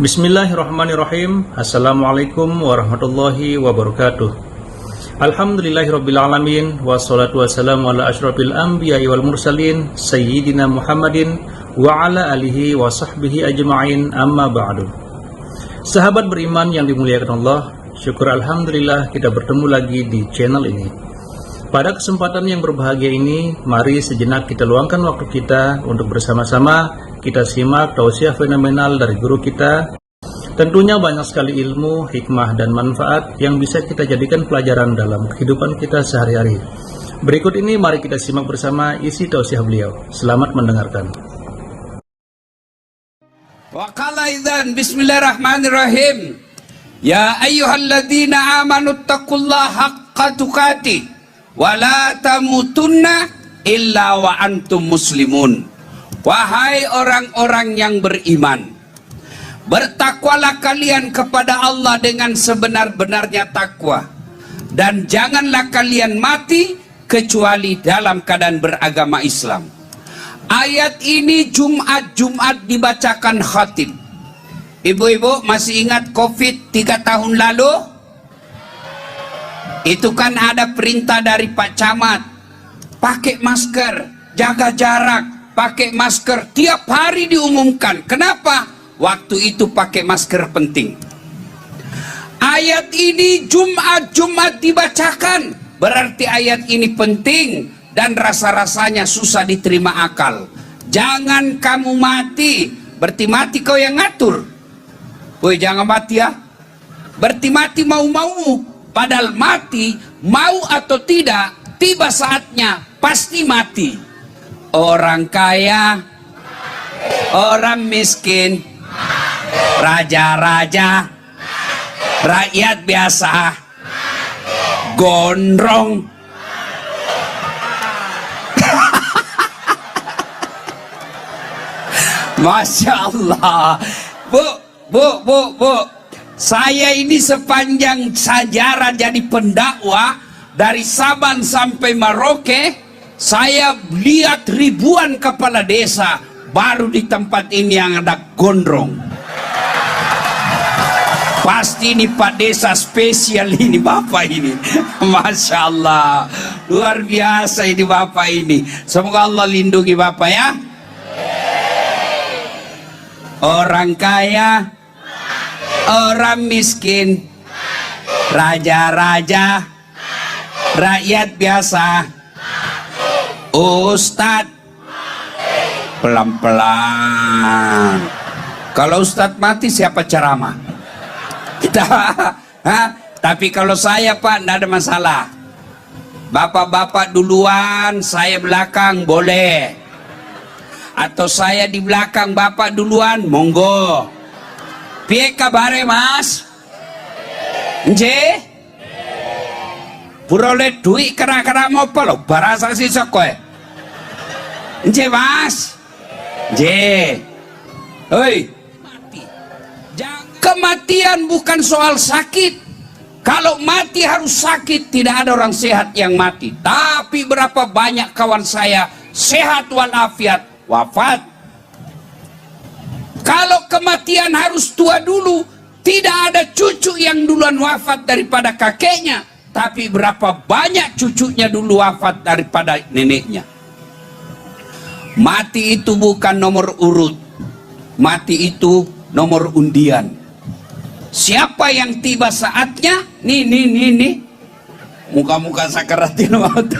Bismillahirrahmanirrahim. Assalamualaikum warahmatullahi wabarakatuh. Alhamdulillahirrabbilalamin. Wassalatu wassalamu ala ashrafil anbiya'i wal mursalin Sayyidina Muhammadin wa ala alihi wa sahbihi ajma'in, amma ba'du. Sahabat beriman yang dimuliakan Allah, syukur alhamdulillah kita bertemu lagi di channel ini. Pada kesempatan yang berbahagia ini, mari sejenak kita luangkan waktu kita untuk bersama-sama kita simak tausiah fenomenal dari guru kita. Tentunya banyak sekali ilmu, hikmah, dan manfaat yang bisa kita jadikan pelajaran dalam kehidupan kita sehari-hari. Berikut ini mari kita simak bersama isi tausiah beliau. Selamat mendengarkan. Wa qala idzan bismillahirrahmanirrahim. Ya ayyuhalladzina amanu taqullaha haqqa tuqatih wa la tamutunna illa wa antum muslimun. Wahai orang-orang yang beriman, bertakwalah kalian kepada Allah dengan sebenar-benarnya takwa, dan janganlah kalian mati kecuali dalam keadaan beragama Islam. Ayat ini Jumat dibacakan khatib. Ibu-ibu masih ingat COVID 3 tahun lalu? Itu kan ada perintah dari Pak Camat, pakai masker, jaga jarak, pakai masker, tiap hari diumumkan. Kenapa? Waktu itu pakai masker penting. Ayat ini Jumat dibacakan, berarti ayat ini penting dan rasa-rasanya susah diterima akal. Jangan kamu mati, berarti mati kau yang ngatur. Woi, jangan mati ya. Berarti mati mau-mau, padahal mati mau atau tidak, tiba saatnya pasti mati. Orang kaya, orang miskin, raja-raja, rakyat biasa, gondrong. Masya Allah. Bu, saya ini sepanjang sejarah jadi pendakwah dari Sabang sampai Merauke, saya lihat ribuan kepala desa, baru di tempat ini yang ada gondrong. Pasti ini Pak Desa spesial ini Bapak ini. Masya Allah, luar biasa ini Bapak ini. Semoga Allah lindungi Bapak ya. Orang kaya, orang miskin, raja-raja, rakyat biasa, Ustadz, pelan-pelan. Kalau Ustadz mati siapa ceramah? Kita, tapi kalau saya Pak, tidak ada masalah. Bapak-bapak duluan, saya belakang, boleh. Atau saya di belakang, bapak duluan, monggo. Piye kabare Mas? Nje? Purole duit kera-kera ngopo lo, barasa sisa kowe. Nje Mas? Nje. Hei, mati. Kematian bukan soal sakit. Kalau mati harus sakit, tidak ada orang sehat yang mati. Tapi berapa banyak kawan saya sehat walafiat, wafat. Kalau kematian harus tua dulu, tidak ada cucu yang duluan wafat daripada kakeknya. Tapi berapa banyak cucunya dulu wafat daripada neneknya. Mati itu bukan nomor urut, mati itu nomor undian. Siapa yang tiba saatnya, nih, muka-muka sakaratin maut,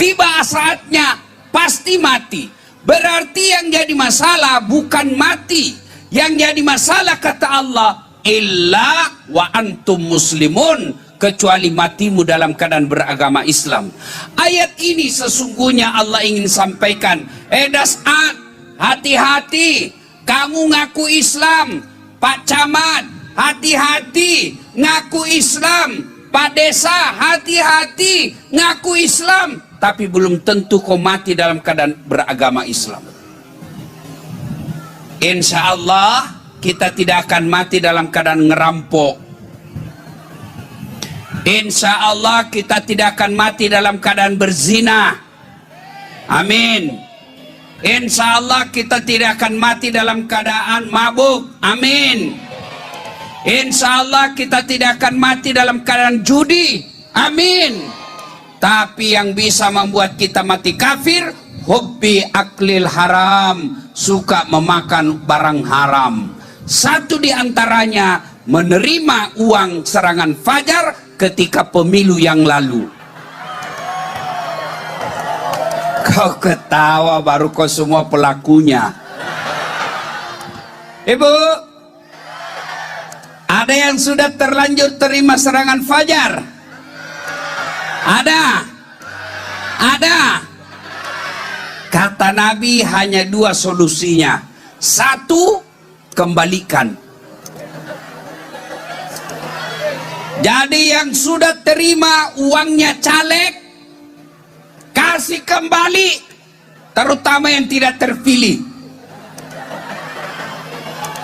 tiba saatnya pasti mati. Berarti yang jadi masalah bukan mati, yang jadi masalah kata Allah, illa wa antum muslimun, kecuali matimu dalam keadaan beragama Islam. Ayat ini sesungguhnya Allah ingin sampaikan, dasat, hati-hati, kamu ngaku Islam. Pak Camat, hati-hati, ngaku Islam. Pak Desa, hati-hati, ngaku Islam. Tapi belum tentu kau mati dalam keadaan beragama Islam. Insya Allah kita tidak akan mati dalam keadaan ngerampok. Insya Allah kita tidak akan mati dalam keadaan berzina. Amin. Insya Allah kita tidak akan mati dalam keadaan mabuk. Amin. Insya Allah kita tidak akan mati dalam keadaan judi. Amin. Tapi yang bisa membuat kita mati kafir, hubbi aklil haram, suka memakan barang haram. Satu di antaranya menerima uang serangan fajar ketika pemilu yang lalu. Kau ketawa, baru kau semua pelakunya. Ibu, ada yang sudah terlanjur terima serangan fajar? Ada? Ada? Kata Nabi hanya dua solusinya. Satu, kembalikan. Jadi yang sudah terima uangnya caleg, kasih kembali, terutama yang tidak terpilih.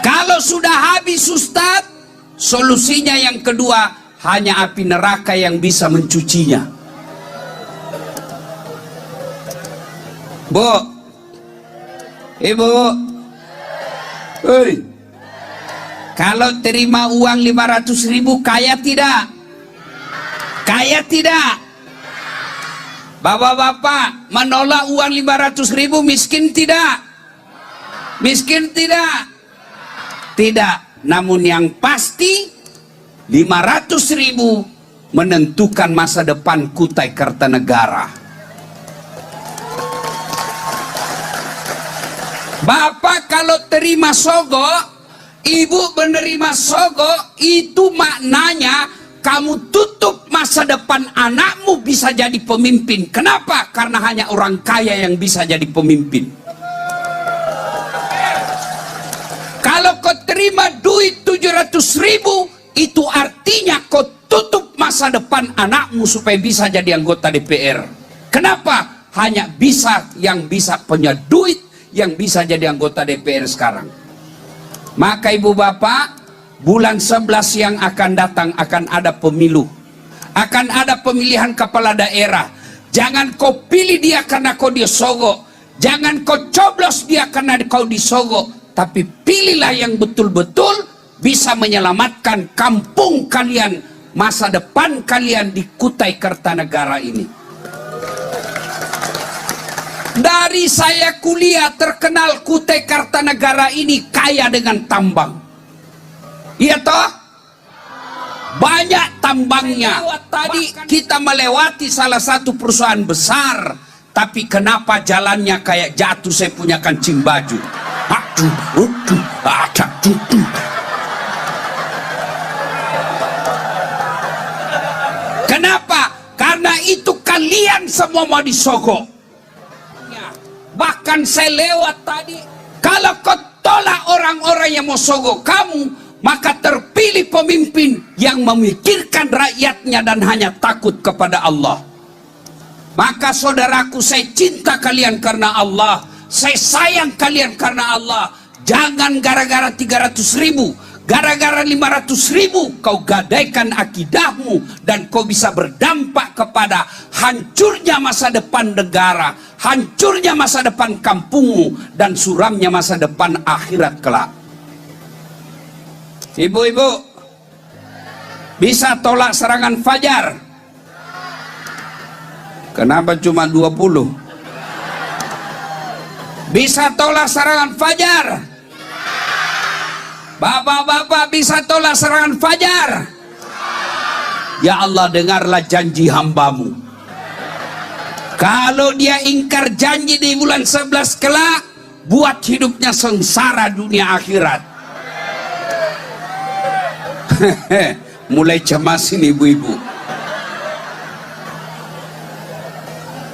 Kalau sudah habis Ustadz, solusinya yang kedua, hanya api neraka yang bisa mencucinya. Bu, ibu, hei, kalau terima uang 500.000 kaya tidak? Kaya tidak? Bapak-bapak menolak uang 500.000 miskin tidak? Miskin tidak? Tidak. Namun yang pasti 500.000 menentukan masa depan Kutai Kartanegara. Bapak kalau terima sogo, ibu menerima sogo, itu maknanya kamu tutup masa depan anakmu bisa jadi pemimpin. Kenapa? Karena hanya orang kaya yang bisa jadi pemimpin. Kalau kau terima duit 700.000, itu artinya kau tutup masa depan anakmu supaya bisa jadi anggota DPR. Kenapa? Hanya bisa yang bisa punya duit yang bisa jadi anggota DPR sekarang. Maka ibu bapak, bulan 11 yang akan datang akan ada pemilu. Akan ada pemilihan kepala daerah. Jangan kau pilih dia karena kau disogok. Jangan kau coblos dia karena kau disogok. Tapi pilihlah yang betul-betul bisa menyelamatkan kampung kalian, masa depan kalian di Kutai Kartanegara ini. Dari saya kuliah terkenal Kutai Kartanegara ini kaya dengan tambang. Iya toh? Banyak tambangnya. Tadi kita melewati salah satu perusahaan besar, tapi kenapa jalannya kayak jatuh saya punya kancing baju? Kenapa? Karena itu kalian semua mau disogok. Bahkan saya lewat tadi, kalau kau tolak orang-orang yang mau sogok kamu, maka terpilih pemimpin yang memikirkan rakyatnya dan hanya takut kepada Allah. Maka saudaraku, saya cinta kalian karena Allah, saya sayang kalian karena Allah. Jangan gara-gara 300.000, gara-gara 500.000 kau gadaikan akidahmu dan kau bisa berdampak kepada hancurnya masa depan negara, hancurnya masa depan kampungmu, dan suramnya masa depan akhirat kelak. Ibu-ibu, bisa tolak serangan fajar? Kenapa cuma 20? Bisa tolak serangan fajar? Bapak-bapak bisa tolak serangan fajar? Ya Allah, dengarlah janji hambamu. Kalau dia ingkar janji di bulan 11 kelak, buat hidupnya sengsara dunia akhirat. Mulai cemas ini ibu-ibu.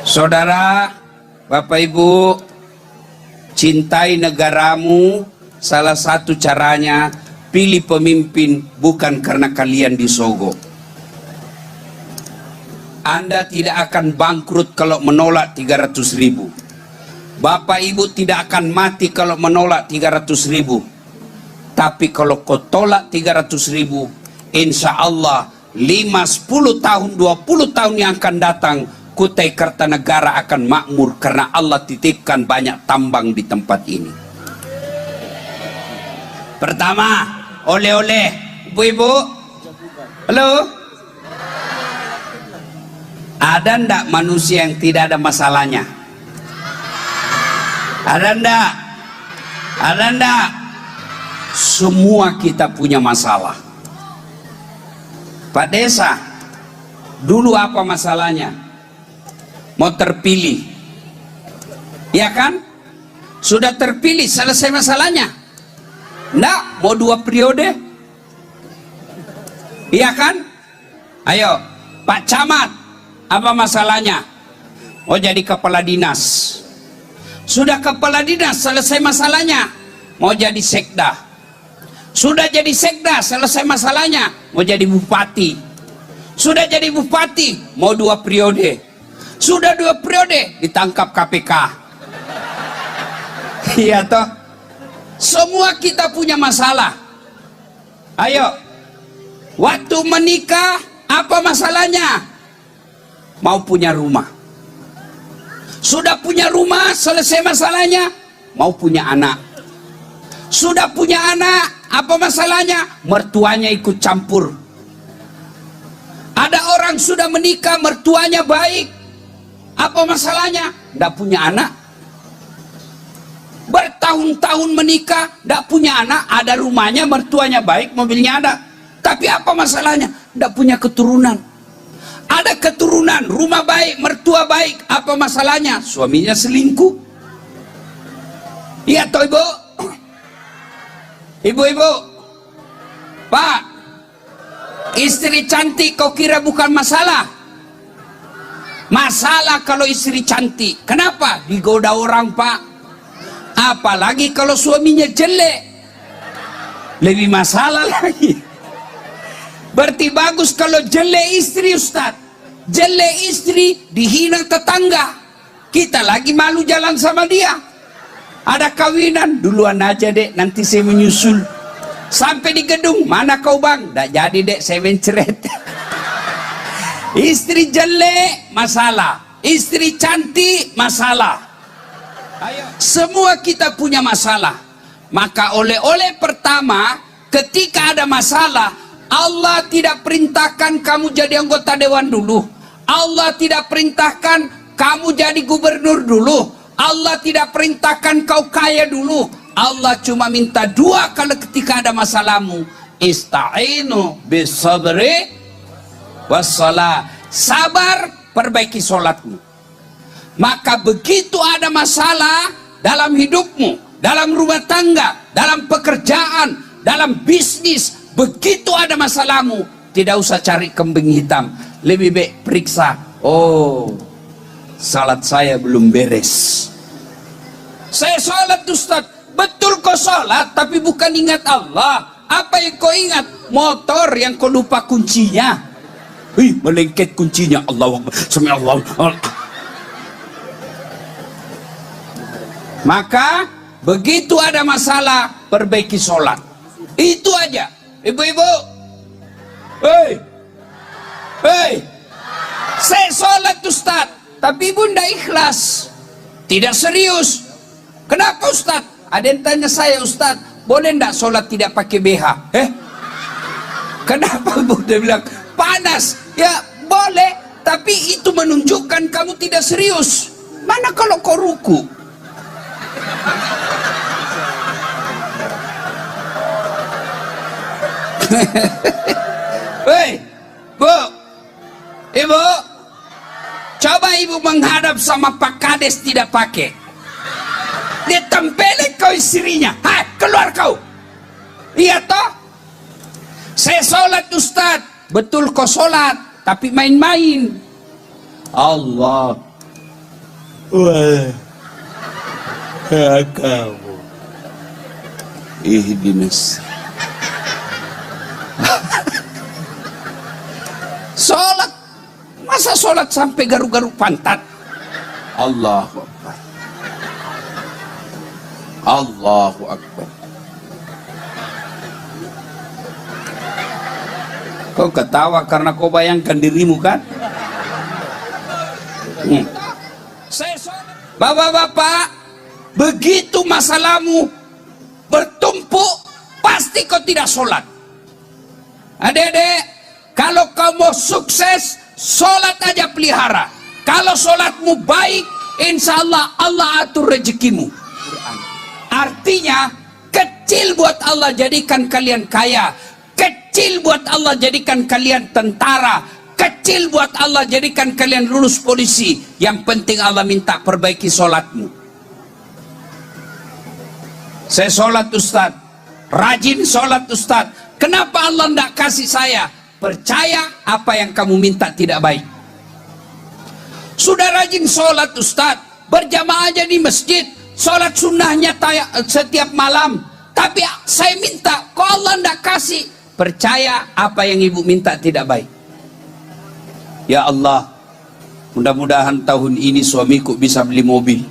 Saudara, bapak ibu, cintai negaramu. Salah satu caranya, pilih pemimpin bukan karena kalian disogok. Anda tidak akan bangkrut kalau menolak 300.000. Bapak ibu tidak akan mati kalau menolak 300.000. Tapi kalau kau tolak 300.000, insya Allah 5, 10 tahun, 20 tahun yang akan datang, Kutai Kartanegara akan makmur karena Allah titipkan banyak tambang di tempat ini. Pertama, oleh-oleh. Ibu-ibu, halo? Ada ndak manusia yang tidak ada masalahnya? Ada ndak? Ada ndak? Semua kita punya masalah. Pak Desa, dulu apa masalahnya? Mau terpilih, ya kan? Sudah terpilih, selesai masalahnya. Nggak, mau 2 periode, iya kan? Ayo, Pak Camat, apa masalahnya? Mau jadi kepala dinas. Sudah kepala dinas, selesai masalahnya. Mau jadi sekda. Sudah jadi sekda, selesai masalahnya. Mau jadi bupati. Sudah jadi bupati, mau 2 periode. Sudah 2 periode, ditangkap KPK. Iya toh? Semua kita punya masalah. Ayo, waktu menikah apa masalahnya? Mau punya rumah. Sudah punya rumah, selesai masalahnya. Mau punya anak. Sudah punya anak, apa masalahnya? Mertuanya ikut campur. Ada orang sudah menikah, mertuanya baik. Apa masalahnya? Tidak punya anak. Bertahun-tahun menikah, tidak punya anak, ada rumahnya, mertuanya baik, mobilnya ada. Tapi apa masalahnya? Tidak punya keturunan. Ada keturunan, rumah baik, mertua baik, apa masalahnya? Suaminya selingkuh. Iya toh ibu? Ibu-ibu, Pak, istri cantik kau kira bukan masalah? Masalah kalau istri cantik. Kenapa? Digoda orang, Pak. Apalagi kalau suaminya jelek, lebih masalah lagi. Berarti bagus kalau jelek istri, Ustaz. Jelek istri dihina tetangga, kita lagi malu jalan sama dia. Ada kawinan, duluan aja dek, nanti saya menyusul. Sampai di gedung, mana kau bang? Nggak jadi dek, saya menceret. Istri jelek masalah, istri cantik masalah. Ayo. Semua kita punya masalah. Maka oleh-oleh pertama, ketika ada masalah, Allah tidak perintahkan kamu jadi anggota dewan dulu. Allah tidak perintahkan kamu jadi gubernur dulu. Allah tidak perintahkan kau kaya dulu. Allah cuma minta 2 kalau ketika ada masalahmu. Ista'inu bisabri wassalah. Sabar, perbaiki sholatmu. Maka begitu ada masalah dalam hidupmu, dalam rumah tangga, dalam pekerjaan, dalam bisnis, begitu ada masalahmu, tidak usah cari kambing hitam. Lebih baik periksa, oh, salat saya belum beres. Saya sholat Ustaz, betul kau sholat, tapi bukan ingat Allah. Apa yang kau ingat? Motor yang kau lupa kuncinya. Melengket kuncinya. Allah Subhanallah. Maka begitu ada masalah, perbaiki sholat. Itu aja. Ibu-ibu, hei, saya sholat Ustaz, tapi ibu tidak ikhlas, tidak serius. Kenapa Ustaz? Ada yang tanya saya, Ustaz, boleh tidak sholat tidak pakai BH? Kenapa ibu? Dia bilang panas. Ya boleh, tapi itu menunjukkan kamu tidak serius. Mana kalau kau ruku? Hei, Bu, Ibu, coba ibu menghadap sama Pak Kades tidak pakai. Dia tempelin kau istrinya. Hai, keluar kau. Iya toh? Saya sholat Ustaz. Betul kau sholat, tapi main-main. Allah. Wah. Kamu ihdinas. Sholat, masa sholat sampai garuk-garuk pantat? Allahu Akbar. Allahu Akbar. Kau ketawa karena kau bayangkan dirimu kan? Bapak-bapak, begitu masalahmu bertumpuk, pasti kau tidak sholat. Adik-adik, kalau kau mau sukses, sholat aja pelihara. Kalau sholatmu baik, insya Allah Allah atur rezekimu. Artinya, kecil buat Allah jadikan kalian kaya, kecil buat Allah jadikan kalian tentara, kecil buat Allah jadikan kalian lulus polisi. Yang penting Allah minta perbaiki sholatmu. Saya sholat Ustaz, rajin sholat Ustaz. Kenapa Allah tidak kasih saya? Percaya apa yang kamu minta tidak baik. Sudah rajin sholat Ustaz, berjamaah aja di masjid, sholat sunnahnya setiap malam. Tapi saya minta, kok Allah tidak kasih? Percaya apa yang ibu minta tidak baik. Ya Allah, mudah-mudahan tahun ini suamiku bisa beli mobil.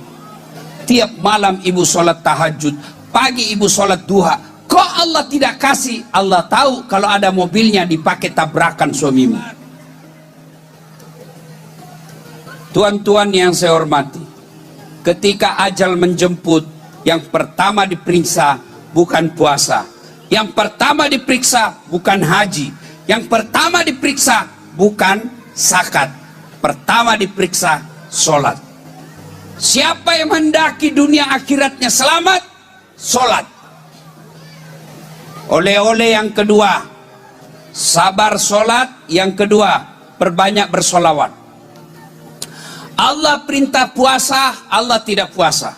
Tiap malam ibu sholat tahajud, pagi ibu sholat duha. Kok Allah tidak kasih? Allah tahu kalau ada mobilnya dipakai tabrakan suamimu. Tuan-tuan yang saya hormati, ketika ajal menjemput, yang pertama diperiksa bukan puasa, yang pertama diperiksa bukan haji, yang pertama diperiksa bukan zakat, pertama diperiksa sholat. Siapa yang mendaki dunia akhiratnya selamat? Sholat. Oleh-oleh yang kedua, sabar sholat. Yang kedua, perbanyak bersolawat. Allah perintah puasa, Allah tidak puasa.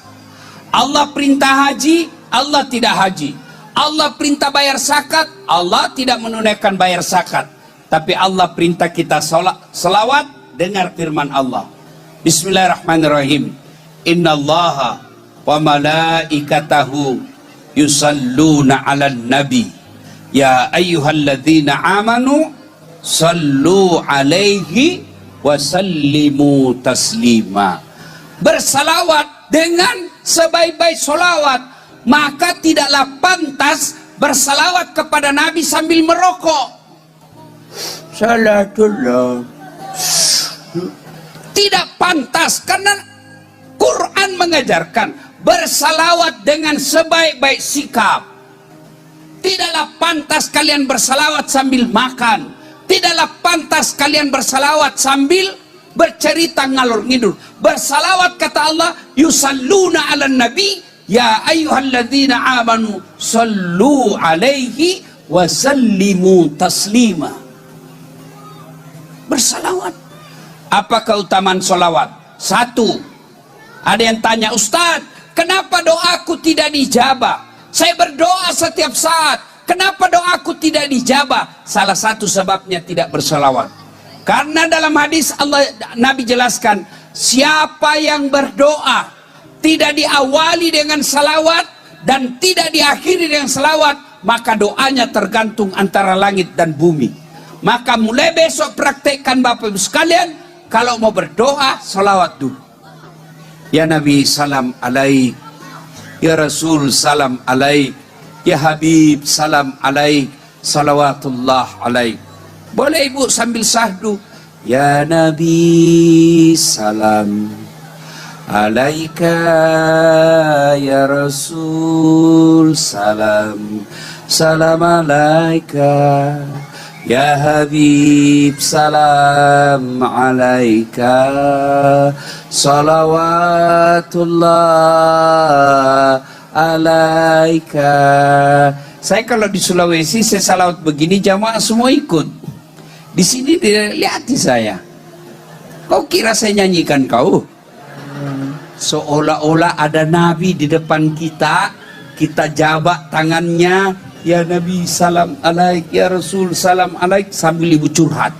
Allah perintah haji, Allah tidak haji. Allah perintah bayar zakat, Allah tidak menunaikan bayar zakat. Tapi Allah perintah kita selawat. Dengar firman Allah. Bismillahirrahmanirrahim. Innallaha wa malaikatahu yusalluna 'alan nabi. Ya ayyuhalladzina amanu sallu 'alaihi wa sallimu taslima. Bersalawat dengan sebaik-baik solawat. Maka tidaklah pantas bersalawat kepada Nabi sambil merokok. Salatullah. Tidak pantas, karena Quran mengajarkan bersalawat dengan sebaik-baik sikap. Tidaklah pantas kalian bersalawat sambil makan. Tidaklah pantas kalian bersalawat sambil bercerita ngalor ngidul. Bersalawat kata Allah, yusalluna 'alan nabi. Ya ayyuhalladzina amanu sallu 'alaihi wa sallimu taslima. Bersalawat. Apa keutamaan solawat? Satu, ada yang tanya, Ustaz, kenapa doaku tidak dijabah? Saya berdoa setiap saat, kenapa doaku tidak dijabah? Salah satu sebabnya tidak bersalawat. Karena dalam hadis Nabi jelaskan, siapa yang berdoa tidak diawali dengan salawat dan tidak diakhiri dengan salawat, maka doanya tergantung antara langit dan bumi. Maka mulai besok praktekkan Bapak Ibu sekalian, kalau mau berdoa, salawat dulu. Ya Nabi salam alaik, ya Rasul salam alaik, ya Habib salam alaik, salawatullah alaik. Boleh ibu sambil sahdu, ya Nabi salam alaika, ya Rasul salam, salam alaika, ya Habib salam alaika, salawatullah alaika. Saya kalau di Sulawesi, saya salawat begini, jamaah semua ikut. Di sini dilihat saya. Kau kira saya nyanyikan kau? Seolah-olah ada Nabi di depan kita, kita jabak tangannya, ya Nabi salam alaik, ya Rasul salam alaik, sambil ibu curhat.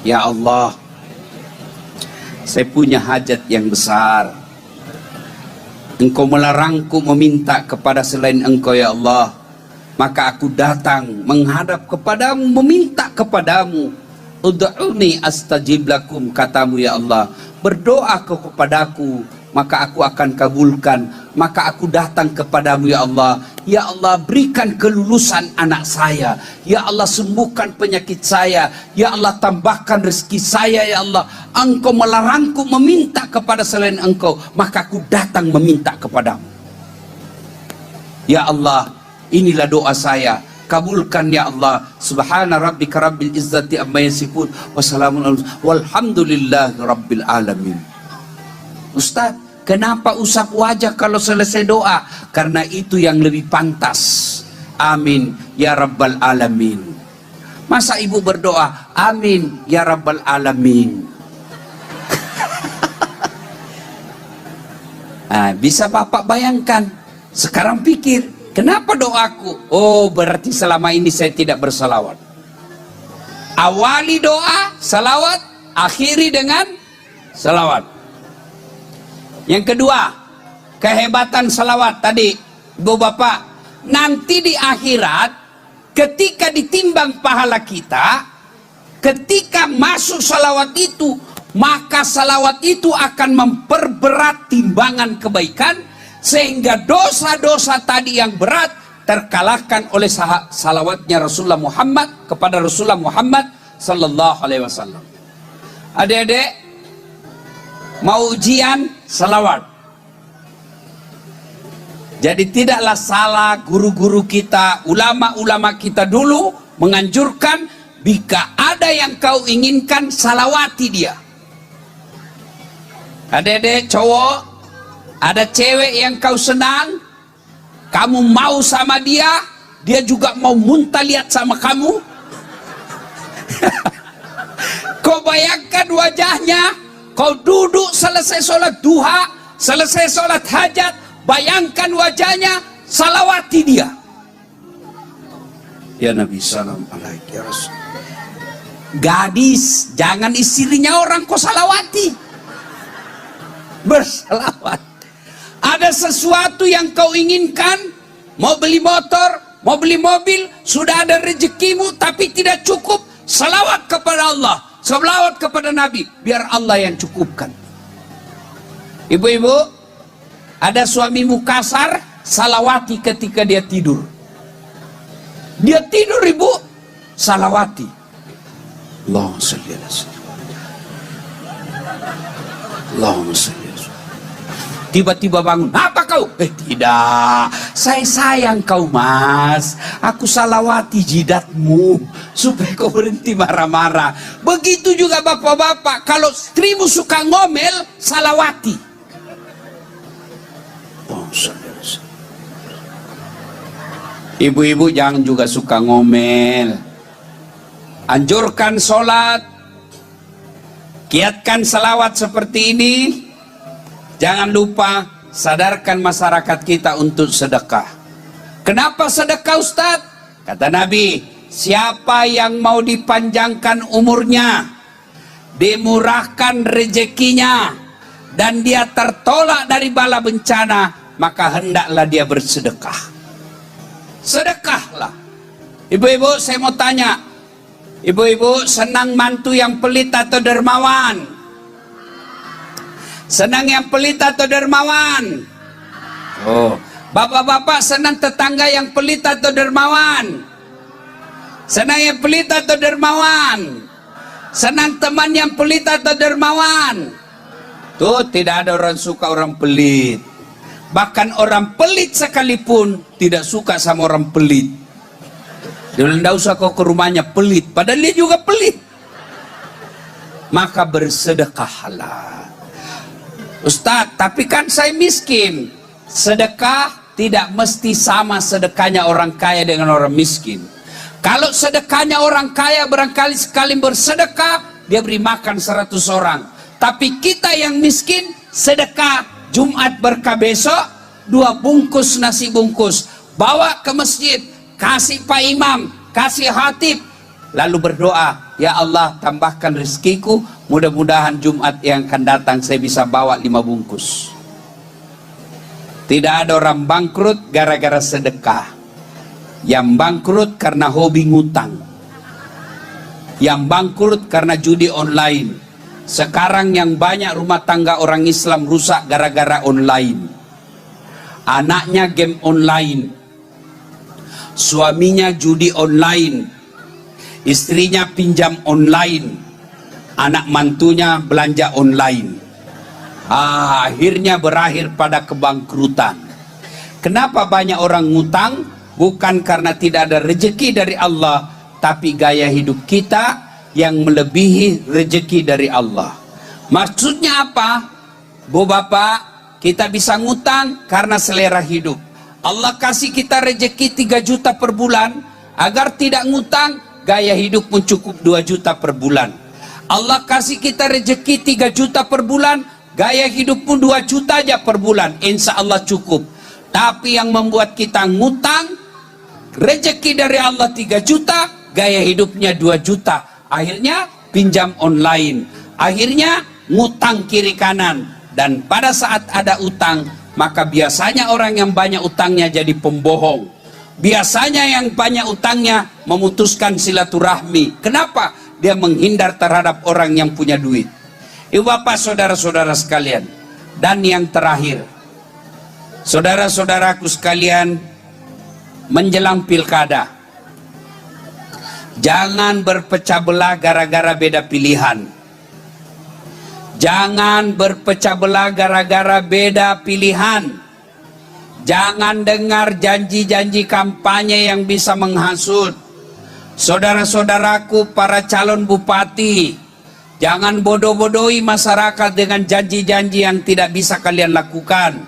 Ya Allah, saya punya hajat yang besar. Engkau melarangku meminta kepada selain Engkau ya Allah. Maka aku datang menghadap kepadamu, meminta kepadamu. Ud'uni astajib lakum, katamu ya Allah. Berdoa kepadaku, maka aku akan kabulkan. Maka aku datang kepadamu ya Allah. Ya Allah, berikan kelulusan anak saya. Ya Allah, sembuhkan penyakit saya. Ya Allah, tambahkan rezeki saya ya Allah. Engkau melarangku meminta kepada selain Engkau, maka aku datang meminta kepadamu. Ya Allah, inilah doa saya. Kabulkan ya Allah. Subhana rabbika rabbil izzati amma yasifun. Wassalamun walhamdulillahi rabbil alamin. Ustaz, kenapa usap wajah kalau selesai doa? Karena itu yang lebih pantas. Amin ya rabbal alamin. Masa ibu berdoa amin ya rabbal alamin? Bisa bapak bayangkan. Sekarang pikir, kenapa doaku? Oh, berarti selama ini saya tidak bersalawat. Awali doa salawat, akhiri dengan salawat. Yang kedua, kehebatan salawat tadi, ibu bapak, nanti di akhirat ketika ditimbang pahala kita, ketika masuk salawat itu, maka salawat itu akan memperberat timbangan kebaikan, sehingga dosa-dosa tadi yang berat terkalahkan oleh salawatnya Rasulullah Muhammad kepada Rasulullah Muhammad sallallahu alaihi wasallam. Adik-adik, mau ujian salawat. Jadi tidaklah salah guru-guru kita, ulama-ulama kita dulu menganjurkan, jika ada yang kau inginkan, salawati dia. Adik-adik cowok, ada cewek yang kau senang, kamu mau sama dia, dia juga mau muntah lihat sama kamu. Kau bayangkan wajahnya, kau duduk selesai sholat duha, selesai sholat hajat, bayangkan wajahnya, salawati dia. Ya Nabi salam alaihi ya Rasul. Gadis, jangan istrinya orang kau salawati. Bersalawat. Ada sesuatu yang kau inginkan, mau beli motor, mau beli mobil, sudah ada rezekimu tapi tidak cukup, salawat kepada Allah, salawat kepada Nabi, biar Allah yang cukupkan. Ibu-ibu, ada suamimu kasar, salawati ketika dia tidur. Dia tidur ibu, salawati. Allahumma shalli ala sayyidina. Allahumma shalli. Tiba-tiba bangun, apa kau? Tidak, saya sayang kau mas, aku salawati jidatmu supaya kau berhenti marah-marah. Begitu juga bapak-bapak, kalau istrimu suka ngomel, salawati. Ibu-ibu jangan juga suka ngomel. Anjurkan sholat, kiatkan salawat seperti ini. Jangan lupa sadarkan masyarakat kita untuk sedekah. Kenapa sedekah Ustaz? Kata Nabi, siapa yang mau dipanjangkan umurnya, dimurahkan rezekinya, dan dia tertolak dari bala bencana, maka hendaklah dia bersedekah. Sedekahlah. Ibu-ibu, saya mau tanya, ibu-ibu senang mantu yang pelit atau dermawan? Senang yang pelit atau dermawan? Oh, bapak-bapak senang tetangga yang pelit atau dermawan? Senang yang pelit atau dermawan? Senang teman yang pelit atau dermawan? Tuh, tidak ada orang suka orang pelit. Bahkan orang pelit sekalipun tidak suka sama orang pelit. Dia bilang, tidak usah kau ke rumahnya, pelit. Padahal dia juga pelit. Maka bersedekahlah. Ustaz, tapi kan saya miskin. Sedekah tidak mesti sama sedekahnya orang kaya dengan orang miskin. Kalau sedekahnya orang kaya, barangkali sekali bersedekah, dia beri makan 100 orang. Tapi kita yang miskin, sedekah Jumat berkah besok, 2 bungkus nasi bungkus. Bawa ke masjid, kasih Pak Imam, kasih khatib. Lalu berdoa, ya Allah tambahkan rezekiku, mudah-mudahan Jumat yang akan datang saya bisa bawa 5 bungkus. Tidak ada orang bangkrut gara-gara sedekah. Yang bangkrut karena hobi ngutang. Yang bangkrut karena judi online. Sekarang yang banyak rumah tangga orang Islam rusak gara-gara online. Anaknya game online, suaminya judi online, istrinya pinjam online, anak mantunya belanja online. Akhirnya berakhir pada kebangkrutan. Kenapa banyak orang ngutang? Bukan karena tidak ada rezeki dari Allah, tapi gaya hidup kita yang melebihi rezeki dari Allah. Maksudnya apa? Bu bapak, kita bisa ngutang karena selera hidup. Allah kasih kita rezeki 3 juta per bulan, agar tidak ngutang, gaya hidup pun cukup 2 juta per bulan. Allah kasih kita rezeki 3 juta per bulan, gaya hidup pun 2 juta aja per bulan, insya Allah cukup. Tapi yang membuat kita ngutang, rezeki dari Allah 3 juta, gaya hidupnya 2 juta. Akhirnya pinjam online, akhirnya ngutang kiri kanan. Dan pada saat ada utang, maka biasanya orang yang banyak utangnya jadi pembohong. Biasanya yang banyak utangnya memutuskan silaturahmi. Kenapa? Dia menghindar terhadap orang yang punya duit. Ibu bapak, saudara-saudara sekalian. Dan yang terakhir, saudara-saudaraku sekalian, menjelang pilkada, jangan berpecah belah gara-gara beda pilihan. Jangan berpecah belah gara-gara beda pilihan. Jangan dengar janji-janji kampanye yang bisa menghasut. Saudara-saudaraku para calon bupati, jangan bodoh-bodohi masyarakat dengan janji-janji yang tidak bisa kalian lakukan.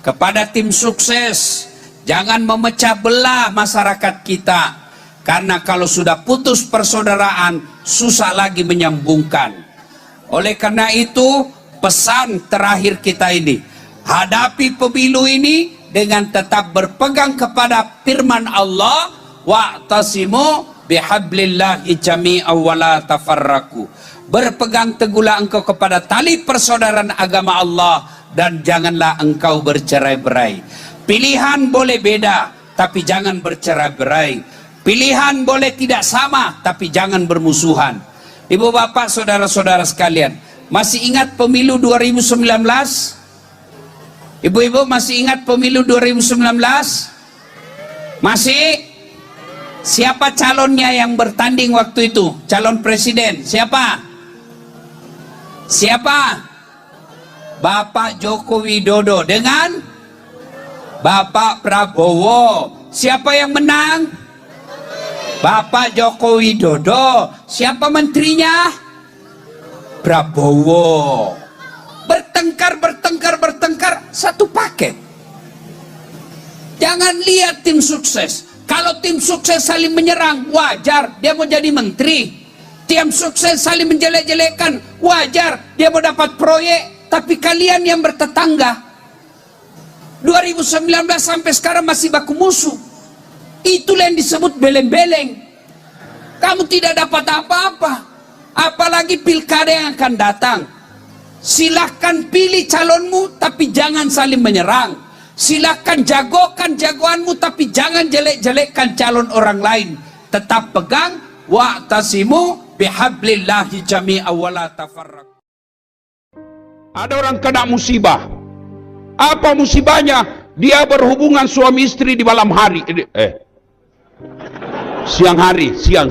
Kepada tim sukses, jangan memecah belah masyarakat kita. Karena kalau sudah putus persaudaraan, susah lagi menyambungkan. Oleh karena itu, pesan terakhir kita ini, hadapi pemilu ini dengan tetap berpegang kepada firman Allah, wa'tasimu bihablillahi jami'an wa la tafarraqu. Berpegang teguhlah engkau kepada tali persaudaraan agama Allah dan janganlah engkau bercerai-berai. Pilihan boleh beda, tapi jangan bercerai-berai. Pilihan boleh tidak sama, tapi jangan bermusuhan. Ibu bapak, saudara-saudara sekalian, masih ingat pemilu 2019? Ibu-ibu masih ingat pemilu 2019? Masih? Siapa calonnya yang bertanding waktu itu? Calon presiden, siapa? Siapa? Bapak Joko Widodo dengan Bapak Prabowo. Siapa yang menang? Bapak Joko Widodo. Siapa menterinya? Prabowo. Bertengkar, satu paket. Jangan lihat tim sukses. Kalau tim sukses saling menyerang, wajar, dia mau jadi menteri. Tim sukses saling menjelek-jelekan, wajar, dia mau dapat proyek. Tapi kalian yang bertetangga, 2019 sampai sekarang masih baku musuh. Itulah yang disebut beleng-beleng. Kamu tidak dapat apa-apa. Apalagi pilkada yang akan datang. Silahkan pilih calonmu, tapi jangan saling menyerang. Silahkan jagokan jagoanmu, tapi jangan jelek-jelekkan calon orang lain. Tetap pegang, wa'tasimu bihablillahi jami'an wa la tafarraqu. Ada orang kena musibah. Apa musibahnya? Dia berhubungan suami istri di malam hari. Siang hari, siang.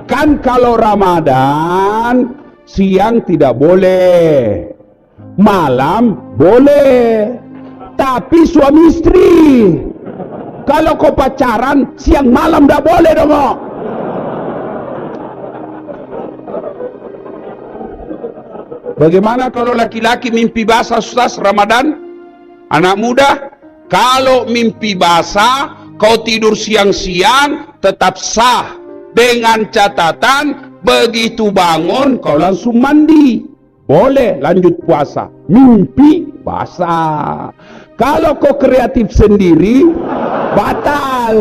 Kan kalau Ramadan siang tidak boleh, malam boleh. Tapi suami istri, kalau kau pacaran siang malam tidak boleh dong. Bagaimana kalau laki-laki mimpi basah Ustaz Ramadan? Anak muda, kalau mimpi basah, kau tidur siang-siang, tetap sah. Dengan catatan, begitu bangun, kau langsung mandi. Boleh lanjut puasa. Mimpi basah. Kalau kau kreatif sendiri, batal.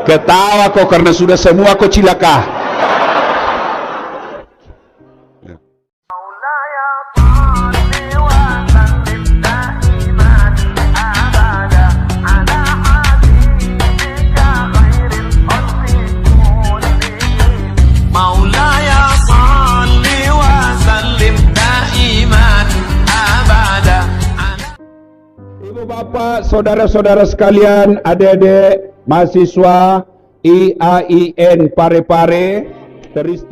Ketawa kau karena sudah semua kau cilaka. Bapak, saudara-saudara sekalian, adik-adik, mahasiswa IAIN Parepare,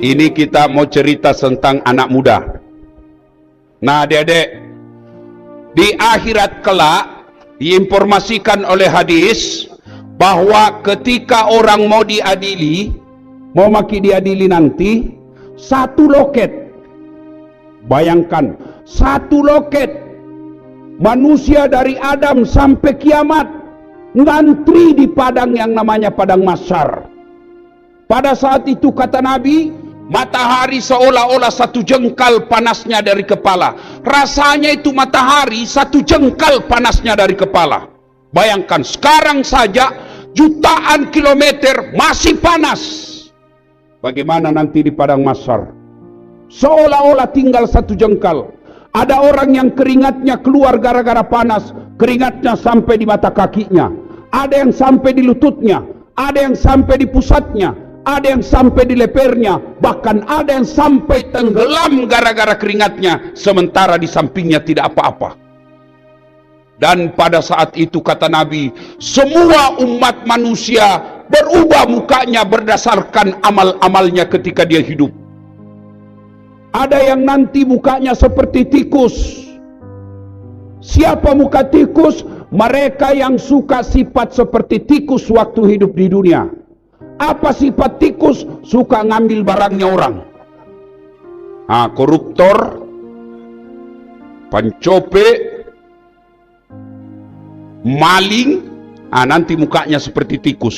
ini kita mau cerita tentang anak muda. Nah, adik-adik, di akhirat kelak diinformasikan oleh hadis bahwa ketika orang mau diadili, mau maki diadili nanti, satu loket. Bayangkan, satu loket. Manusia dari Adam sampai kiamat ngantri di padang yang namanya padang mahsyar. Pada saat itu kata Nabi, matahari seolah-olah satu jengkal panasnya dari kepala. Rasanya itu matahari satu jengkal panasnya dari kepala. Bayangkan sekarang saja jutaan kilometer masih panas. Bagaimana nanti di padang mahsyar? Seolah-olah tinggal satu jengkal. Ada orang yang keringatnya keluar gara-gara panas, keringatnya sampai di mata kakinya. Ada yang sampai di lututnya, ada yang sampai di pusatnya, ada yang sampai di lehernya, bahkan ada yang sampai tenggelam gara-gara keringatnya, sementara di sampingnya tidak apa-apa. Dan pada saat itu kata Nabi, semua umat manusia berubah mukanya berdasarkan amal-amalnya ketika dia hidup. Ada yang nanti mukanya seperti tikus. Siapa muka tikus? Mereka yang suka sifat seperti tikus waktu hidup di dunia. Apa sifat tikus? Suka ngambil barangnya orang. Koruptor, pencope, maling, nanti mukanya seperti tikus.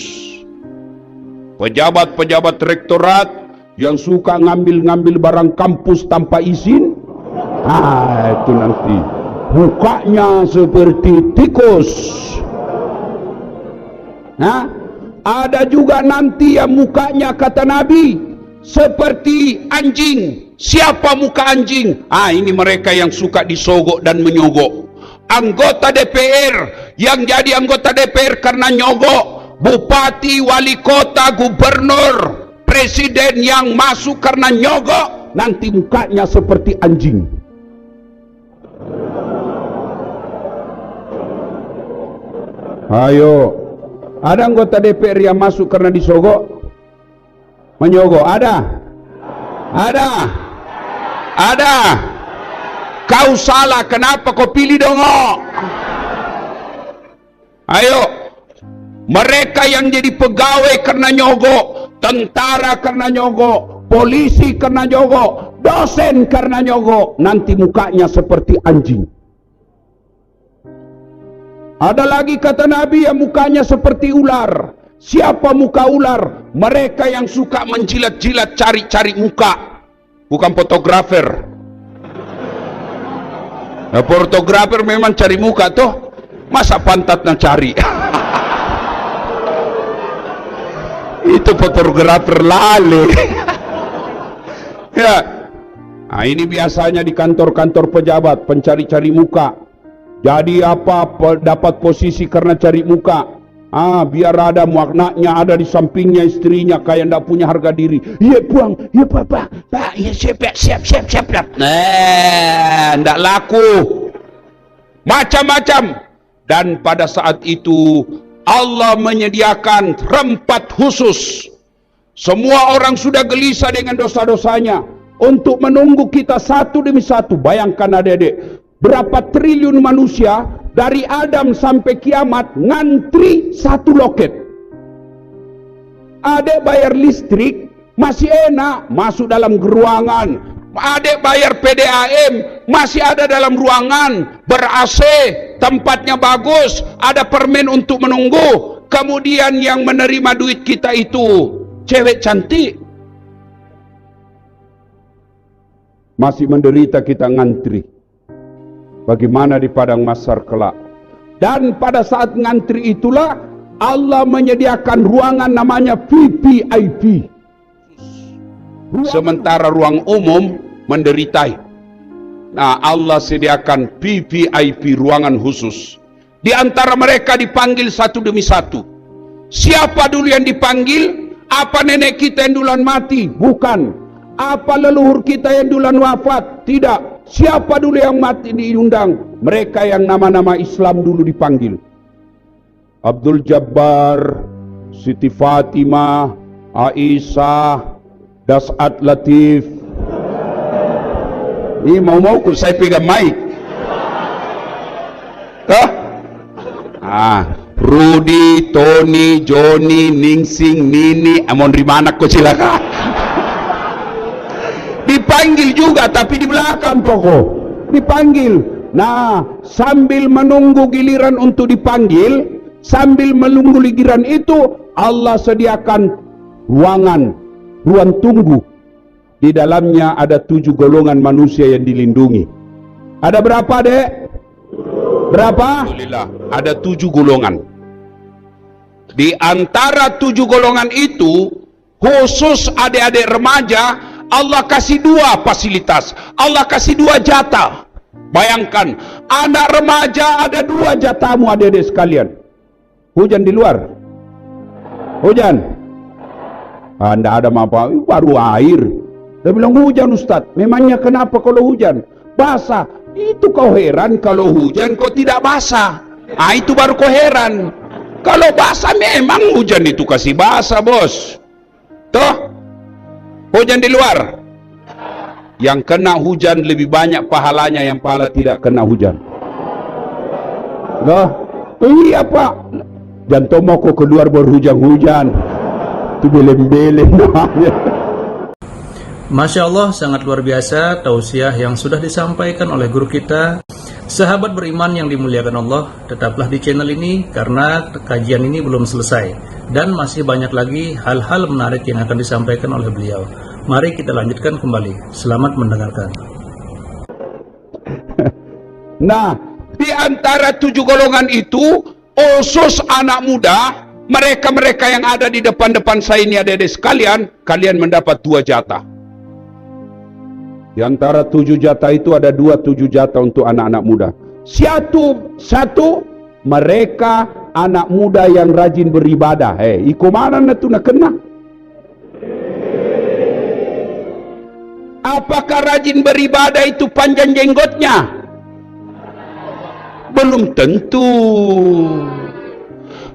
Pejabat-pejabat rektorat yang suka ngambil-ngambil barang kampus tanpa izin, itu nanti mukanya seperti tikus. Ada juga nanti yang mukanya kata Nabi seperti anjing. Siapa muka anjing? Ini mereka yang suka disogok dan menyogok. Anggota DPR yang jadi anggota DPR karena nyogok, bupati, wali kota, gubernur, presiden yang masuk karena nyogok, nanti mukanya seperti anjing. Ayo, ada anggota DPR yang masuk karena disogok, menyogok? Ada? Ada? Ada? Kau salah, kenapa kau pilih dongok? Ayo, mereka yang jadi pegawai karena nyogok, tentara karena nyogok, polisi karena nyogok, dosen karena nyogok, nanti mukanya seperti anjing. Ada lagi kata Nabi yang mukanya seperti ular. Siapa muka ular? Mereka yang suka menjilat-jilat, cari-cari muka. Bukan fotografer. Fotografer memang cari muka tuh. Masa pantatnya cari? Itu fotografer lale. Ya. Ini biasanya di kantor-kantor pejabat, pencari-cari muka. Jadi dapat posisi karena cari muka. Biar ada maknanya, ada di sampingnya istrinya kayak ndak punya harga diri. Iya puang, iya pak, iya siap. Ndak laku. Macam-macam. Dan pada saat itu Allah menyediakan tempat khusus. Semua orang sudah gelisah dengan dosa-dosanya untuk menunggu kita satu demi satu. Bayangkan adik-adik, berapa triliun manusia dari Adam sampai kiamat ngantri satu loket. Adik bayar listrik masih enak, masuk dalam ruangan. Adik bayar PDAM masih ada dalam ruangan, ber-AC, tempatnya bagus, ada permen untuk menunggu. Kemudian yang menerima duit kita itu cewek cantik. Masih menderita kita ngantri. Bagaimana di padang mahsyar kelak? Dan pada saat ngantri itulah Allah menyediakan ruangan namanya VVIP. Sementara ruang umum menderitai. Nah, Allah sediakan VVIP, ruangan khusus. Di antara mereka dipanggil satu demi satu. Siapa dulu yang dipanggil? Apa nenek kita yang duluan mati? Bukan. Apa leluhur kita yang duluan wafat? Tidak. Siapa dulu yang mati diundang? Mereka yang nama-nama Islam dulu dipanggil. Abdul Jabbar, Siti Fatimah, Aisyah, Das'at Latif. Ini mau saya pegang mic. Rudy, Tony, Johnny, Ningsing, Nini, Amon Rimana kok silakan. Dipanggil juga tapi di belakang pokok. Dipanggil. Nah, sambil menunggu giliran untuk dipanggil, sambil menunggu giliran itu, Allah sediakan ruang tunggu. Di dalamnya ada 7 golongan manusia yang dilindungi. Ada berapa, Dek? Berapa? Alhamdulillah, ada 7 golongan. Di antara 7 golongan itu, khusus adik-adik remaja, Allah kasih 2 fasilitas. Allah kasih 2 jatah. Bayangkan, anak remaja ada 2 jatahmu adik-adik sekalian. Hujan di luar? Hujan? Anda ada apa? Baru air. Dia bilang hujan Ustaz. Memangnya kenapa kalau hujan? Basah. Itu kau heran kalau hujan kau tidak basah. Itu baru kau heran. Kalau basah memang hujan itu kasih basah, bos. Toh? Hujan di luar. Yang kena hujan lebih banyak pahalanya yang pahala tidak kena hujan. Loh? Iya Pak. Jangan mau kau keluar berhujan-hujan. Itu belem-belem. Masya Allah, sangat luar biasa tausiah yang sudah disampaikan oleh guru kita. Sahabat beriman yang dimuliakan Allah, tetaplah di channel ini karena kajian ini belum selesai dan masih banyak lagi hal-hal menarik yang akan disampaikan oleh beliau. Mari kita lanjutkan kembali. Selamat mendengarkan. Nah, di antara 7 golongan itu, khusus anak muda, mereka-mereka yang ada di depan-depan saya ini adik-adik sekalian, kalian mendapat 2 jatah. Di antara 7 jatah itu ada 7 jatah untuk anak-anak muda. Satu, mereka anak muda yang rajin beribadah. Iko mana tu nak kena? Apakah rajin beribadah itu panjang jenggotnya? Belum tentu.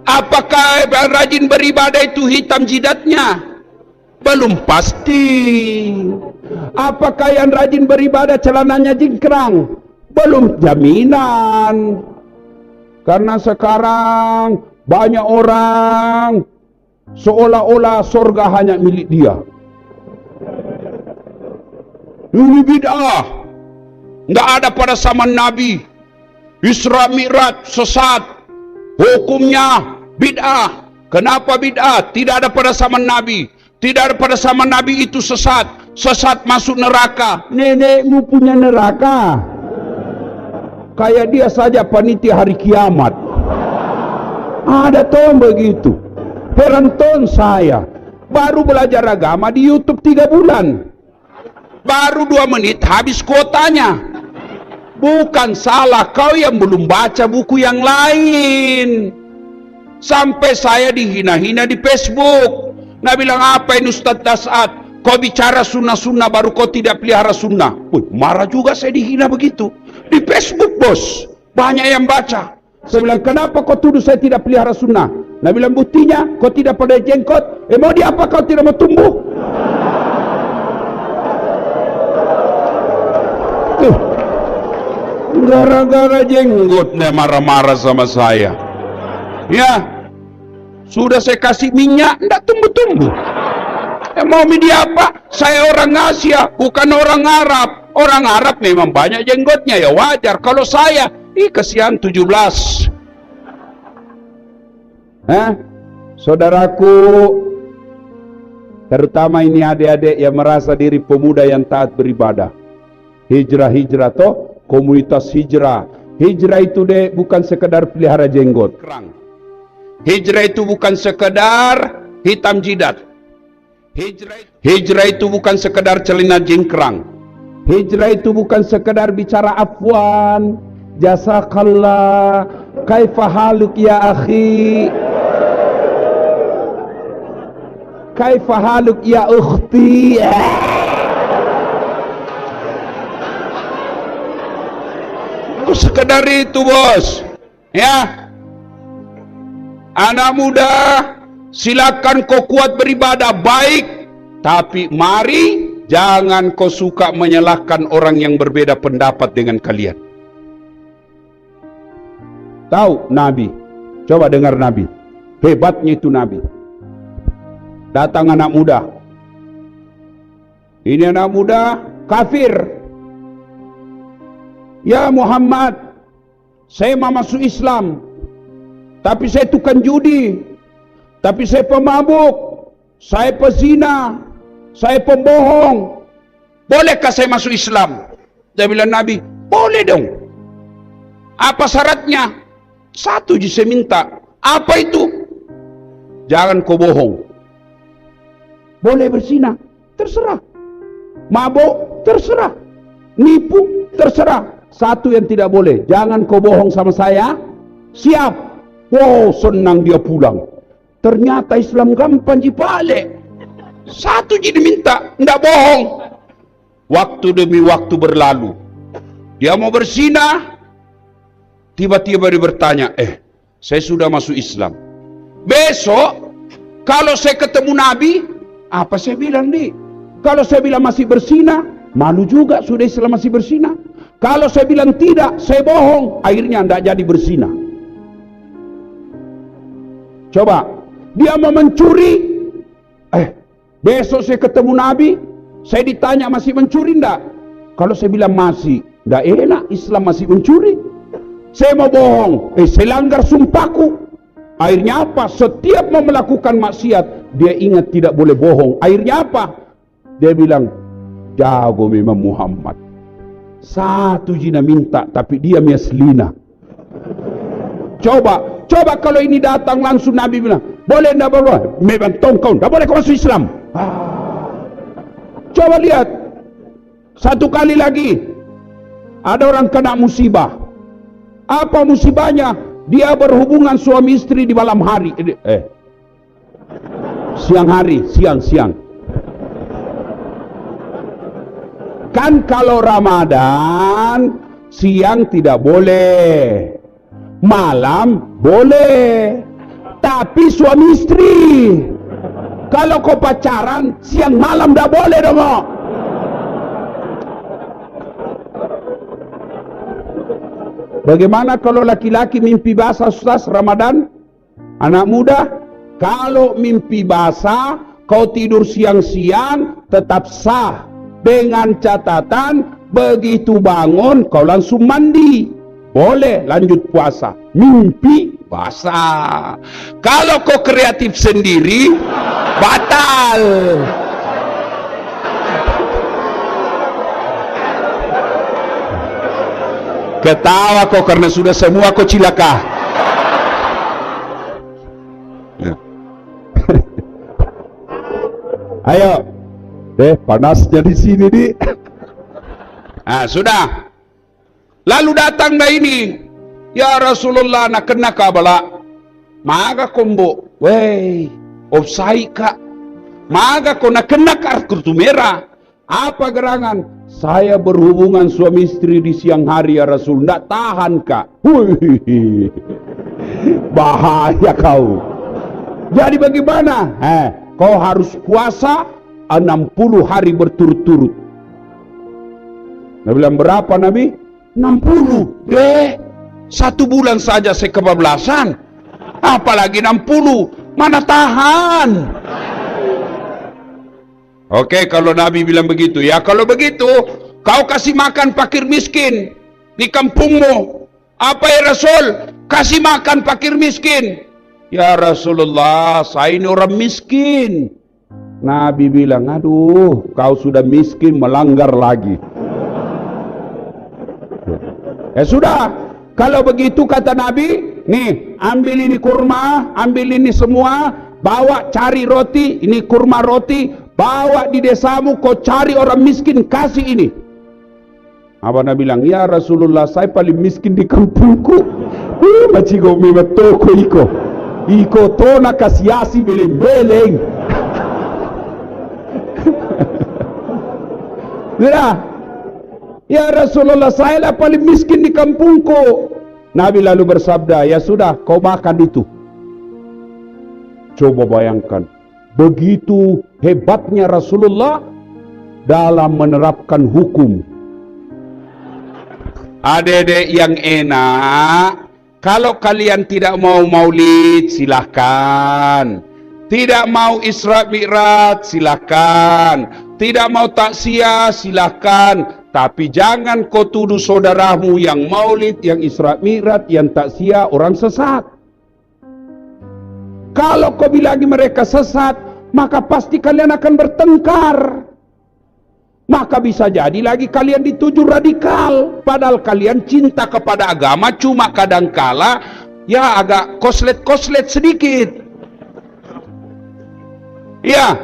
Apakah rajin beribadah itu hitam jidatnya? Belum pasti. Apakah yang rajin beribadah celananya jingkrang? Belum jaminan. Karena sekarang banyak orang seolah-olah surga hanya milik dia. Ini bid'ah. Nggak ada pada zaman Nabi. Isra Mi'raj sesat. Hukumnya bid'ah. Kenapa bid'ah? Tidak ada pada zaman Nabi. Tidak ada pada zaman Nabi itu sesat. Sesat masuk neraka. Nenekmu punya neraka. Kayak dia saja panitia hari kiamat. Ada toh begitu. Heran ton saya. Baru belajar agama di YouTube 3 bulan. Baru 2 menit habis kuotanya. Bukan salah kau yang belum baca buku yang lain. Sampai saya dihina-hina di Facebook. Nah bilang apa ini Ustadz Das'at? Kau bicara sunnah-sunnah baru kau tidak pelihara sunnah. Marah juga saya dihina begitu. Di Facebook bos. Banyak yang baca. Saya bilang kenapa kau tuduh saya tidak pelihara sunnah? Nah bilang buktinya kau tidak pada jenggot. Mau di apa kau tidak mau tumbuh? Gara-gara jenggotnya marah-marah sama saya. Ya. Sudah saya kasih minyak, enggak tumbuh-tumbuh. Mau media apa? Saya orang Asia, bukan orang Arab. Orang Arab memang banyak jenggotnya, ya wajar. Kalau saya, kesian 17. Saudaraku, terutama ini adik-adik yang merasa diri pemuda yang taat beribadah. Hijrah toh, komunitas hijrah. Hijrah itu bukan sekedar pelihara jenggot. Hijrah itu bukan sekedar hitam jidat. Hijrah itu bukan sekedar celana jingkrang. Hijrah itu bukan sekedar bicara afwan, jazakallah, kaifa haluk ya akhi, kaifa haluk ya ukhti. sekedar itu, bos. Ya, anak muda, silakan kau kuat beribadah baik, tapi mari jangan kau suka menyalahkan orang yang berbeda pendapat dengan kalian. Tahu Nabi? Coba dengar Nabi. Hebatnya itu Nabi. Datang anak muda. Ini anak muda kafir. Ya Muhammad, saya mau masuk Islam, tapi saya tukang judi, tapi saya pemabuk, saya pezina, saya pembohong. Bolehkah saya masuk Islam? Dia bilang Nabi, boleh dong. Apa syaratnya? Satu je saya minta. Apa itu? Jangan kau bohong. Boleh berzina, terserah. Mabuk, terserah. Nipu, terserah. Satu yang tidak boleh, jangan kau bohong sama saya. Siap. Wow, senang dia pulang. Ternyata Islam gampang dibalik. Satu je diminta, tidak bohong. Waktu demi waktu berlalu. Dia mau berzina. Tiba-tiba dia bertanya, saya sudah masuk Islam. Besok, kalau saya ketemu Nabi, apa saya bilang nih? Kalau saya bilang masih berzina, malu juga sudah Islam masih berzina. Kalau saya bilang tidak, saya bohong, akhirnya tidak jadi berzina. Coba, dia mau mencuri, besok saya ketemu Nabi, saya ditanya masih mencuri tidak? Kalau saya bilang masih, tidak enak, Islam masih mencuri. Saya mau bohong, saya langgar sumpahku. Akhirnya apa? Setiap mau melakukan maksiat, dia ingat tidak boleh bohong. Akhirnya apa? Dia bilang, jago memang Muhammad. Satu jina minta, tapi dia miaslina. Coba kalau ini datang langsung Nabi bilang, boleh enggak boleh? Memang tongkau, enggak boleh kau masuk Islam. Coba lihat, satu kali lagi, ada orang kena musibah. Apa musibahnya? Dia berhubungan suami istri di malam hari. Siang hari, siang. Kan kalau Ramadan siang tidak boleh, malam boleh, tapi suami istri kalau kau pacaran siang malam tidak boleh dong. Bagaimana kalau laki-laki mimpi basah Ustaz Ramadan? Anak muda, kalau mimpi basah kau tidur siang-siang tetap sah. Dengan catatan, begitu bangun kau langsung mandi. Boleh lanjut puasa. Mimpi basah. Kalau kau kreatif sendiri, batal. Ketawa kau karena sudah semua kau cilaka. Ayo. Panasnya di sini di. Sudah. Lalu datang dah ini. Ya Rasulullah nak kena kabala. Maga kombo. Wey, offside kak. Maga kau nak kena kartu merah. Apa gerangan? Saya berhubungan suami istri di siang hari ya Rasul. Nggak tahan kak. Bahaya kau. Jadi bagaimana? Kau harus puasa 60 hari berturut-turut. Nabi bilang berapa Nabi? 60. 1 bulan saja saya kebablasan. Apalagi 60. Mana tahan? Oke, kalau Nabi bilang begitu. Ya kalau begitu, kau kasih makan fakir miskin di kampungmu. Apa ya Rasul? Kasih makan fakir miskin. Ya Rasulullah, saya ini orang miskin. Nabi bilang, aduh, kau sudah miskin melanggar lagi. Ya sudah, kalau begitu kata Nabi, nih, ambil ini kurma, ambil ini semua, bawa cari roti, ini kurma roti, bawa di desamu, kau cari orang miskin, kasih ini. Apa Nabi bilang, ya Rasulullah, saya paling miskin di kampungku. Macigo memang toko iko. Iko tona kasiasi beleng-beleng. Sudah. Ya Rasulullah, saya lah paling miskin di kampungku. Nabi lalu bersabda, ya sudah, kau makan itu. Coba bayangkan, begitu hebatnya Rasulullah dalam menerapkan hukum. Adik-adik yang enak, kalau kalian tidak mau maulid, silahkan. Tidak mau Isra Mi'raj, silahkan. Tidak mau taksiyah, silahkan. Tapi jangan kau tuduh saudaramu yang maulid, yang Isra Mi'raj, yang taksiyah orang sesat. Kalau kau bilangi mereka sesat, maka pasti kalian akan bertengkar. Maka bisa jadi lagi kalian dituju radikal. Padahal kalian cinta kepada agama, cuma kadangkala ya agak koslet-koslet sedikit. Ya,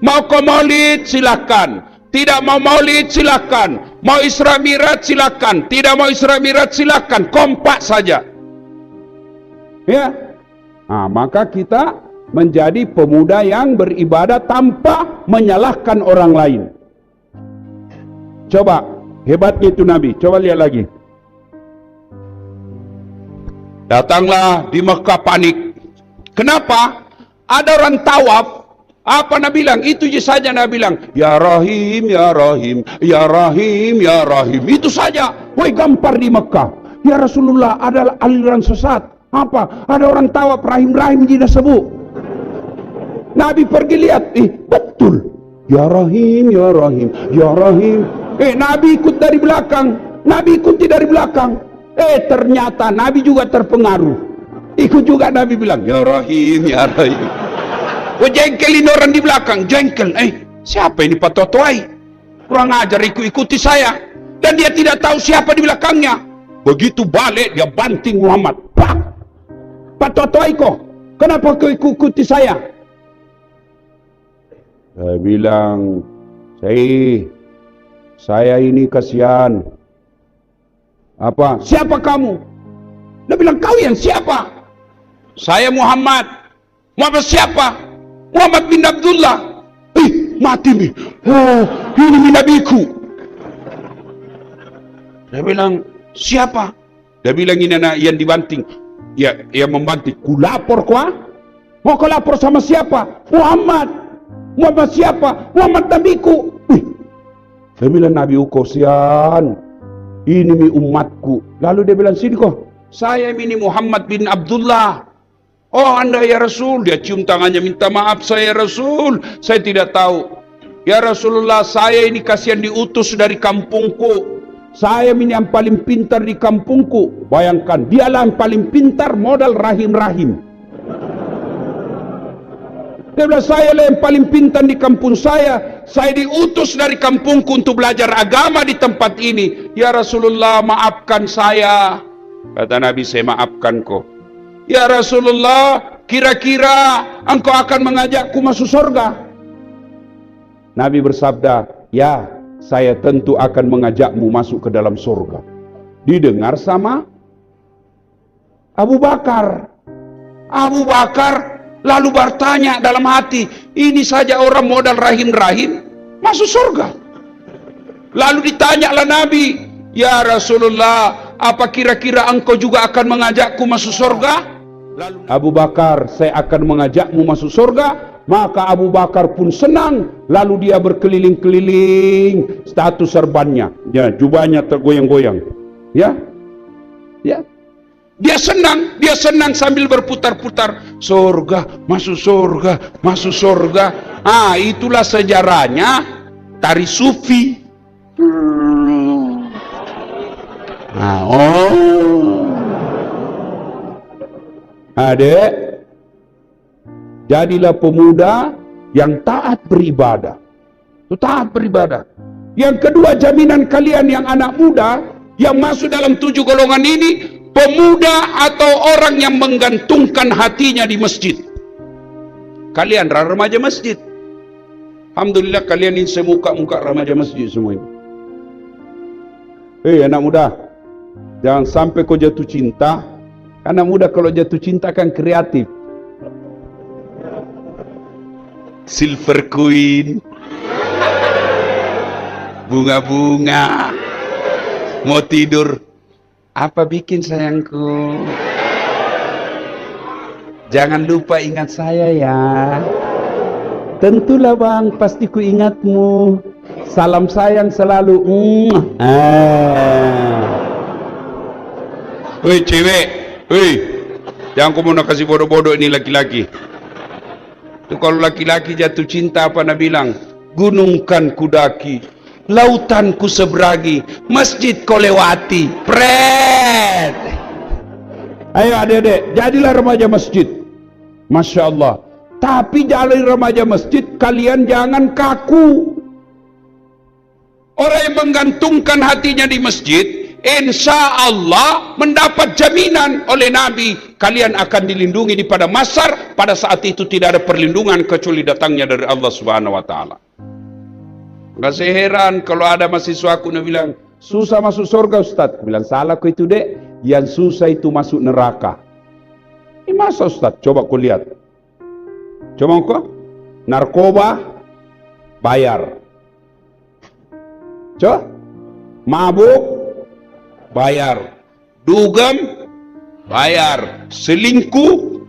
mau kau maulid silahkan. Tidak mau maulid silahkan. Mau Isra Mi'raj silahkan. Tidak mau Isra Mi'raj silahkan. Kompak saja. Ya. Nah, maka kita menjadi pemuda yang beribadah tanpa menyalahkan orang lain. Coba, hebatnya itu Nabi. Coba lihat lagi. Datanglah di Mekah panik. Kenapa? Ada orang tawaf. Apa Nabi bilang? Itu saja Nabi bilang. Ya Rahim, Ya Rahim, Ya Rahim, Ya Rahim. Itu saja. Woi, gampar di Mekah. Ya Rasulullah, ada aliran sesat. Apa? Ada orang tawaf Rahim-Rahim tidak sebut. Nabi pergi lihat. Betul. Ya Rahim, Ya Rahim, Ya Rahim. Nabi ikut dari belakang. Nabi ikuti dari belakang. Ternyata Nabi juga terpengaruh. Ikut juga Nabi bilang. Ya Rahim, Ya Rahim. Jengkelin orang di belakang, jengkel. Siapa ini Pak Totoai? Kurang ajar, ikuti saya. Dan dia tidak tahu siapa di belakangnya. Begitu balik, dia banting Muhammad. Pak Totoai kok, kenapa kau ikuti saya? Saya bilang, saya ini kasihan. Apa? Siapa kamu? Dia bilang, kau yang siapa? Saya Muhammad. Muhammad siapa? Muhammad bin Abdullah. Mati nih. Ini nabiku. Dia bilang, siapa? Dia bilang, ini anak yang dibanting. Ya, yang membanting. Ku lapor kau? Mau kau lapor sama siapa? Muhammad. Muhammad siapa? Muhammad nabiku. Dia bilang, Nabi kosian. Ini mi umatku. Lalu dia bilang, sini kau. Saya ini Muhammad bin Abdullah. Oh, Anda ya Rasul. Dia cium tangannya, minta maaf saya Rasul. Saya tidak tahu. Ya Rasulullah, saya ini kasihan diutus dari kampungku. Saya ini yang paling pintar di kampungku. Bayangkan, dialah yang paling pintar modal rahim-rahim. Dia bilang, saya lah yang paling pintar di kampung saya. Saya diutus dari kampungku untuk belajar agama di tempat ini. Ya Rasulullah, maafkan saya. Kata Nabi, saya maafkan kau. Ya Rasulullah, kira-kira engkau akan mengajakku masuk surga? Nabi bersabda, ya, saya tentu akan mengajakmu masuk ke dalam surga. Didengar sama Abu Bakar. Abu Bakar lalu bertanya dalam hati, ini saja orang modal rahim-rahim masuk surga. Lalu ditanyalah Nabi, ya Rasulullah, apa kira-kira engkau juga akan mengajakku masuk surga? Lalu Abu Bakar, saya akan mengajakmu masuk surga. Maka Abu Bakar pun senang. Lalu dia berkeliling-keliling status serbannya. Ya, jubahnya tergoyang-goyang. Ya, ya. Dia senang sambil berputar-putar. Surga, masuk surga, masuk surga. Itulah sejarahnya tari sufi. Adik, jadilah pemuda yang taat beribadah. Taat beribadah. Yang kedua, jaminan kalian yang anak muda yang masuk dalam 7 golongan ini, pemuda atau orang yang menggantungkan hatinya di masjid. Kalian remaja masjid. Alhamdulillah kalian ini semuka-muka remaja masjid semua ini. Anak muda, jangan sampai kau jatuh cinta. Anak muda kalau jatuh cinta kan kreatif. Silver Queen, bunga-bunga, Mau tidur. Apa bikin sayangku? Jangan lupa ingat saya ya. Tentulah bang, pasti ku ingatmu. Salam sayang selalu. Woi cewek, woi, jangan kau mau kasih bodoh-bodoh ini laki-laki. Itu kalau laki-laki jatuh cinta apa Nabi bilang? Gunung kan kudaki, lautan ku seberangi, masjid kau lewati. Pret. Ayo adik-adik, jadilah remaja masjid. Masya Allah. Tapi jadi remaja masjid, kalian jangan kaku. Orang yang menggantungkan hatinya di masjid, insya Allah mendapat jaminan oleh Nabi, kalian akan dilindungi di padang mahsyar. Pada saat itu tidak ada perlindungan kecuali datangnya dari Allah Subhanahu wa taala. Enggak heran kalau ada mahasiswaku yang bilang, susah masuk surga Ustaz. Bilang, salah kau itu dek, yang susah itu masuk neraka. Ini masa Ustaz? Coba kau lihat. Coba kau, narkoba bayar. Coba, mabuk bayar, dugem bayar, selingkuh,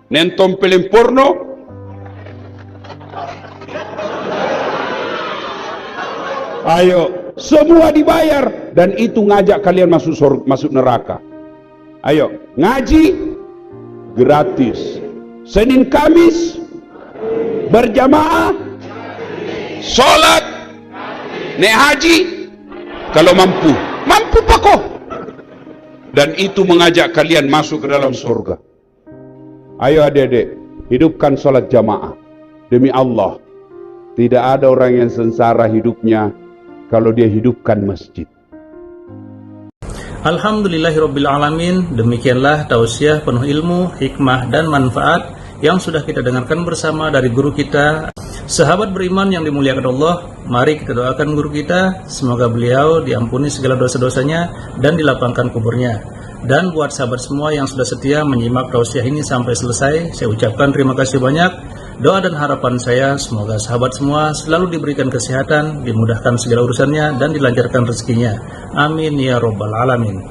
nonton film porno, ayo semua dibayar, dan itu ngajak kalian masuk neraka. Ayo ngaji gratis, Senin Kamis berjamaah, sholat, naik haji kalau mampu pak kok, dan itu mengajak kalian masuk ke dalam surga. Ayo adik-adik, hidupkan sholat jamaah. Demi Allah, tidak ada orang yang sengsara hidupnya kalau dia hidupkan masjid. Alhamdulillahirrabbilalamin. Demikianlah tausiah penuh ilmu, hikmah dan manfaat yang sudah kita dengarkan bersama dari guru kita. Sahabat beriman yang dimuliakan Allah, mari kita doakan guru kita, semoga beliau diampuni segala dosa-dosanya dan dilapangkan kuburnya. Dan buat sahabat semua yang sudah setia menyimak tausiah ini sampai selesai, saya ucapkan terima kasih banyak. Doa dan harapan saya, semoga sahabat semua selalu diberikan kesehatan, dimudahkan segala urusannya, dan dilancarkan rezekinya. Amin ya robbal alamin.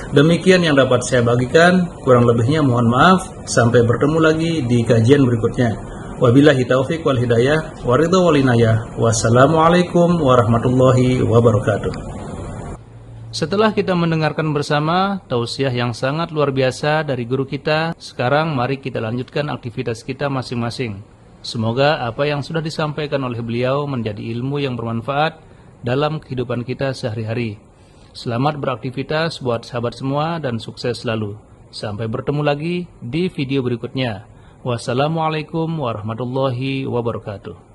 Demikian yang dapat saya bagikan, kurang lebihnya mohon maaf. Sampai bertemu lagi di kajian berikutnya. Wabillahi taufiq wal hidayah, waridha wal inayah. Wassalamualaikum warahmatullahi wabarakatuh. Setelah kita mendengarkan bersama tausiah yang sangat luar biasa dari guru kita, sekarang mari kita lanjutkan aktivitas kita masing-masing. Semoga apa yang sudah disampaikan oleh beliau menjadi ilmu yang bermanfaat dalam kehidupan kita sehari-hari. Selamat beraktivitas buat sahabat semua dan sukses selalu. Sampai bertemu lagi di video berikutnya. Wassalamualaikum warahmatullahi wabarakatuh.